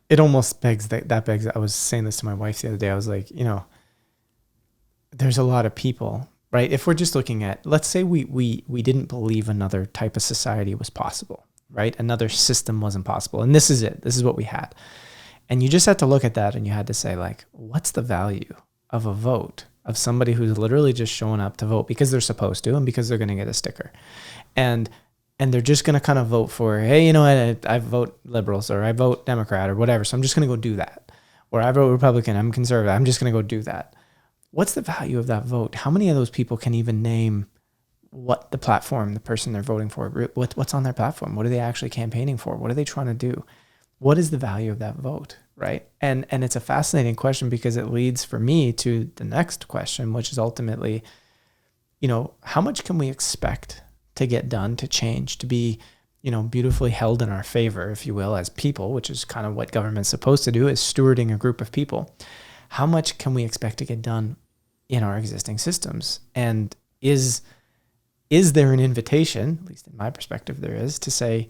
it almost begs that begs. I was saying this to my wife the other day. I was like, there's a lot of people, right? If we're just looking at, let's say we didn't believe another type of society was possible, right? Another system wasn't possible. And this is it. This is what we had. And you just had to look at that and you had to say, like, what's the value of a vote of somebody who's literally just showing up to vote because they're supposed to and because they're going to get a sticker. And they're just going to kind of vote for, hey, you know what, I vote liberals or I vote Democrat or whatever. So I'm just going to go do that. Or I vote Republican, I'm conservative, I'm just going to go do that. What's the value of that vote? How many of those people can even name what the platform, the person they're voting for, what's on their platform? What are they actually campaigning for? What are they trying to do? What is the value of that vote, right? And it's a fascinating question because it leads for me to the next question, which is ultimately, how much can we expect to get done, to change, to be, beautifully held in our favor, if you will, as people, which is kind of what government's supposed to do, is stewarding a group of people. How much can we expect to get done in our existing systems? And is there an invitation, at least in my perspective there is, to say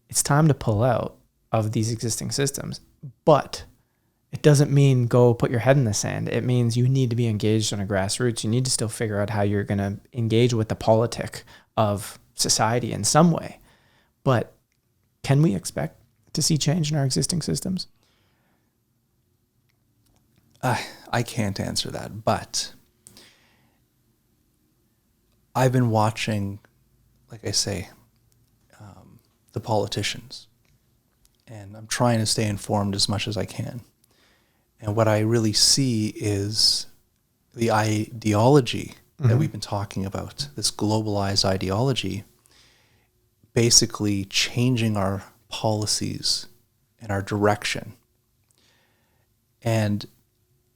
it's time to pull out of these existing systems? But it doesn't mean go put your head in the sand. It means you need to be engaged on a grassroots. You need to still figure out how you're going to engage with the politic of society in some way. But can we expect to see change in our existing systems? I can't answer that, but I've been watching, like I say, the politicians, and I'm trying to stay informed as much as I can. And what I really see is the ideology that we've been talking about, this globalized ideology, basically changing our policies and our direction. And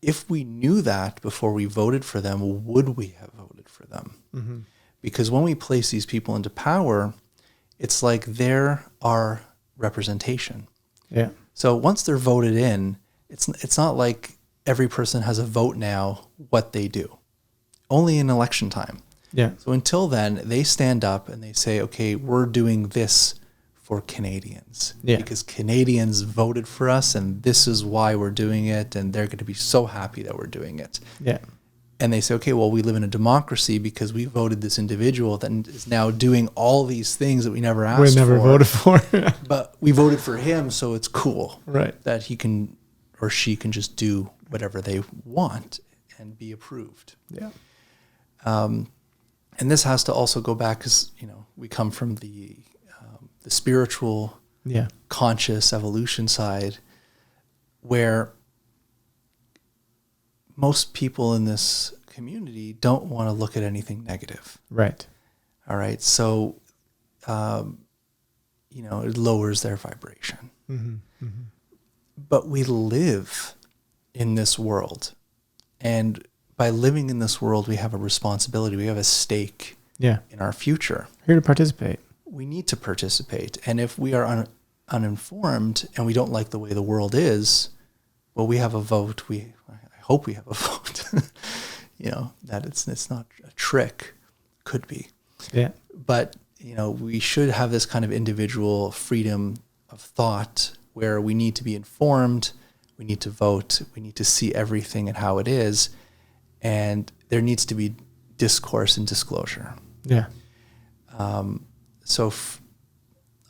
if we knew that before we voted for them, would we have voted for them? Mm-hmm. Because when we place these people into power, it's like they're our representation. Yeah. So once they're voted in, it's not like every person has a vote now what they do. Only in election time. Yeah. So until then, they stand up and they say, okay, we're doing this for Canadians. Yeah. Because Canadians voted for us and this is why we're doing it, and they're going to be so happy that we're doing it. Yeah. And they say, okay, well, we live in a democracy because we voted this individual that is now doing all these things that we never asked for. We never voted for. But we voted for him, so it's cool. Right. That he can or she can just do whatever they want and be approved. Yeah. And this has to also go back because, we come from the spiritual, conscious evolution side, where most people in this community don't want to look at anything negative. Right. All right. So, it lowers their vibration. Mm-hmm. Mm-hmm. But we live in this world. And by living in this world, we have a responsibility. We have a stake in our future. Here to participate. We need to participate. And if we are uninformed and we don't like the way the world is, well, we have a vote. I hope we have a vote. That it's not a trick. Could be. Yeah. But, we should have this kind of individual freedom of thought where we need to be informed, we need to vote, we need to see everything and how it is, and there needs to be discourse and disclosure. Yeah. So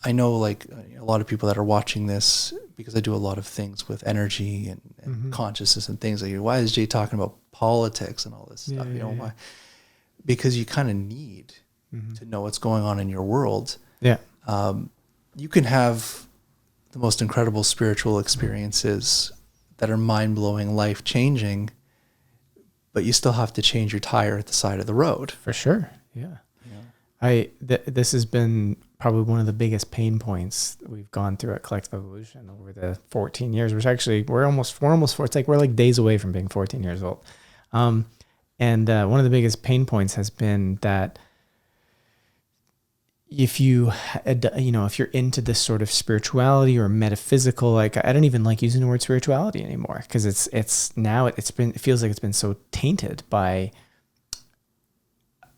I know like a lot of people that are watching this, because I do a lot of things with energy and consciousness and things like, why is Jay talking about politics and all this stuff? Why? Because you kind of need to know what's going on in your world. Yeah. You can have the most incredible spiritual experiences that are mind-blowing, life-changing, but you still have to change your tire at the side of the road. For sure. Yeah. This has been probably one of the biggest pain points that we've gone through at Collective Evolution over the 14 years, which actually we're almost it's like we're like days away from being 14 years old. And one of the biggest pain points has been that if you're into this sort of spirituality or metaphysical, like I don't even like using the word spirituality anymore, because it feels like it's been so tainted by,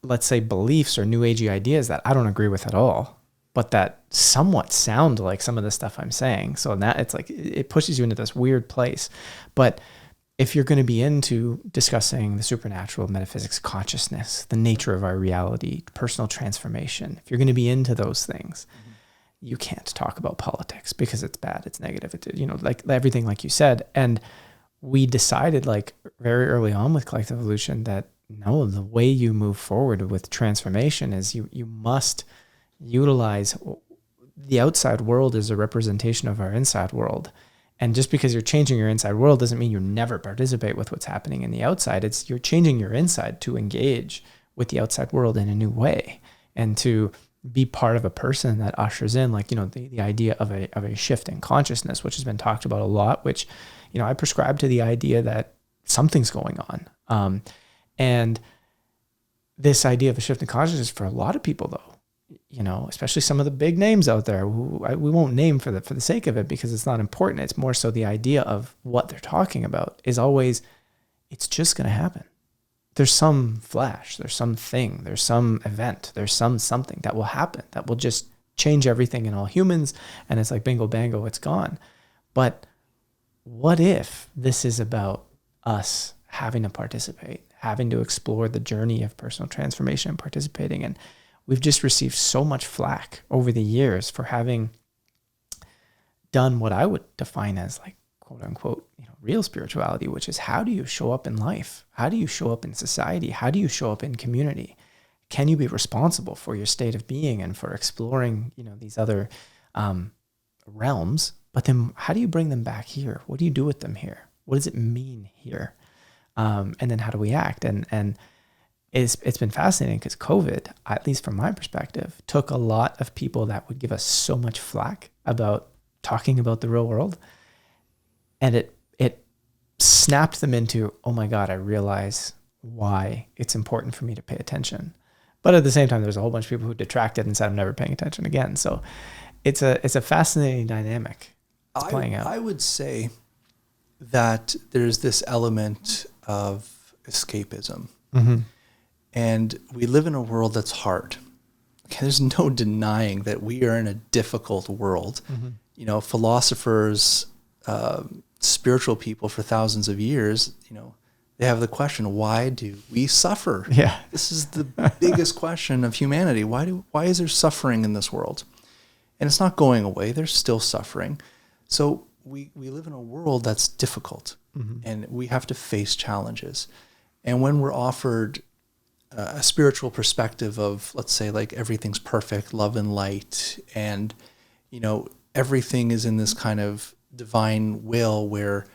let's say, beliefs or new agey ideas that I don't agree with at all. but that somewhat sound like some of the stuff I'm saying. So that it's like, it pushes you into this weird place. But if you're going to be into discussing the supernatural, metaphysics, consciousness, the nature of our reality, personal transformation, if you're going to be into those things, you can't talk about politics because it's bad, it's negative, it's, like everything, like you said. And we decided like very early on with Collective Evolution that no, the way you move forward with transformation is you must utilize the outside world as a representation of our inside world. And just because you're changing your inside world doesn't mean you never participate with what's happening in the outside. It's you're changing your inside to engage with the outside world in a new way and to be part of a person that ushers in, like, the idea of a shift in consciousness, which has been talked about a lot, which, I prescribe to the idea that something's going on. And this idea of a shift in consciousness for a lot of people, though, especially some of the big names out there who we won't name for the sake of it because it's not important. It's more so the idea of what they're talking about is always, it's just going to happen. There's some flash, there's something, there's some event, there's something that will happen that will just change everything in all humans. And it's like bingo bango, it's gone. But what if this is about us having to participate, having to explore the journey of personal transformation and participating? And we've just received so much flack over the years for having done what I would define as like, quote unquote, real spirituality, which is how do you show up in life? How do you show up in society? How do you show up in community? Can you be responsible for your state of being and for exploring, these other realms? But then how do you bring them back here? What do you do with them here? What does it mean here? And then how do we act? And it's been fascinating because COVID, at least from my perspective, took a lot of people that would give us so much flack about talking about the real world. And it snapped them into, oh my God, I realize why it's important for me to pay attention. But at the same time, there's a whole bunch of people who detracted and said, I'm never paying attention again. So it's a fascinating dynamic that's playing out. I would say that there's this element of escapism. Mm-hmm. And we live in a world that's hard. There's no denying that we are in a difficult world. Mm-hmm. Philosophers, spiritual people for thousands of years, they have the question, why do we suffer? Yeah. This is the biggest question of humanity. Why is there suffering in this world? And it's not going away. There's still suffering. So we live in a world that's difficult, mm-hmm. and we have to face challenges. And when we're offered a spiritual perspective of, let's say, like everything's perfect, love and light, and, everything is in this kind of divine will where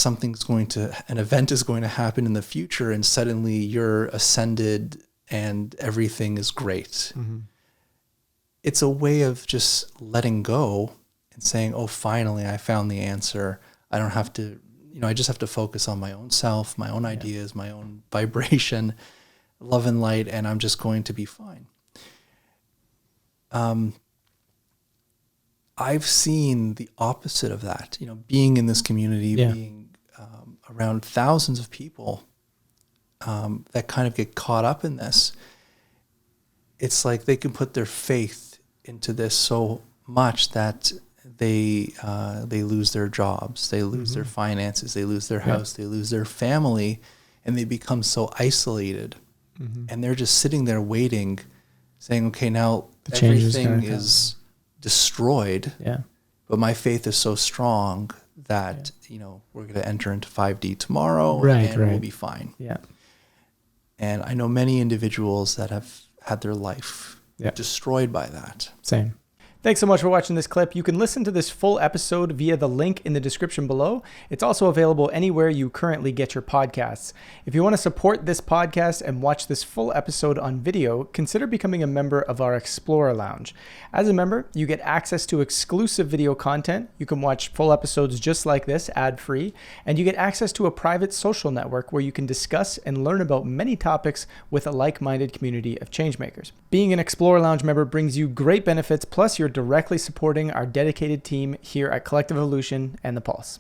an event is going to happen in the future and suddenly you're ascended and everything is great. Mm-hmm. It's a way of just letting go and saying, oh, finally I found the answer. I don't have to, I just have to focus on my own self, my own ideas, my own vibration, love and light, and I'm just going to be fine. I've seen the opposite of that, being in this community, being around thousands of people that kind of get caught up in this. It's like they can put their faith into this so much that they lose their jobs, they lose mm-hmm. their finances, they lose their house, they lose their family, and they become so isolated. Mm-hmm. And they're just sitting there waiting, saying, okay, now everything is destroyed, but my faith is so strong that, we're going to enter into 5D tomorrow and we'll be fine. Yeah. And I know many individuals that have had their life destroyed by that. Same. Thanks so much for watching this clip. You can listen to this full episode via the link in the description below. It's also available anywhere you currently get your podcasts. If you want to support this podcast and watch this full episode on video, consider becoming a member of our Explorer Lounge. As a member, you get access to exclusive video content. You can watch full episodes just like this, ad-free, and you get access to a private social network where you can discuss and learn about many topics with a like-minded community of changemakers. Being an Explorer Lounge member brings you great benefits, plus you're directly supporting our dedicated team here at Collective Evolution and The Pulse.